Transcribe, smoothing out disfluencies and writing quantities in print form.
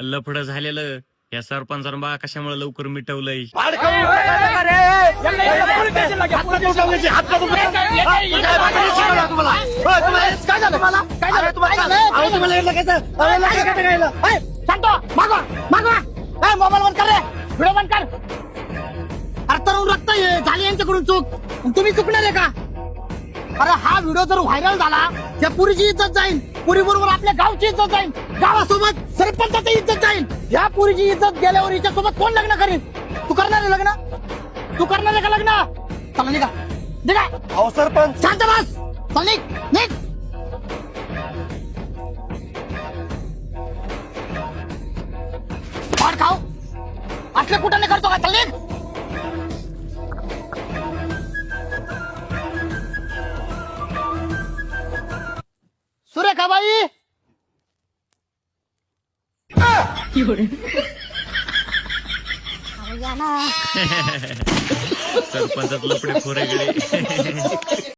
लफड झालेलं या सरपंचानं बा कशामुळे लवकर मिटवलंय. मोबाईल बंद कर रे, व्हिडिओ बंद कर. अरे तरुण रक्त झाली यांच्याकडून चूक, तुम्ही चुकणार आहे का? अरे हा व्हिडिओ जर व्हायरल झाला त्या पुरीची इज्जत जाईल, पुरी बरोबर आपल्या गावची इज्जत जाईल, गावासोबत सरपंचाची इज्जत जाईल. या पुरीची इज्जत गेल्यावर हिच्यासोबत कोण लग्न करेल? तू करणार आहे लग्न? तू करणार आहे का लग्न? चला निघा निघा. अहो सरपंच, शांत बस. चल निघ निघ. पाड खाऊ असले कुठं नाही करतो का? चल निघ. सुरेखाबाई सरपंचात लफडे खोरे गेले.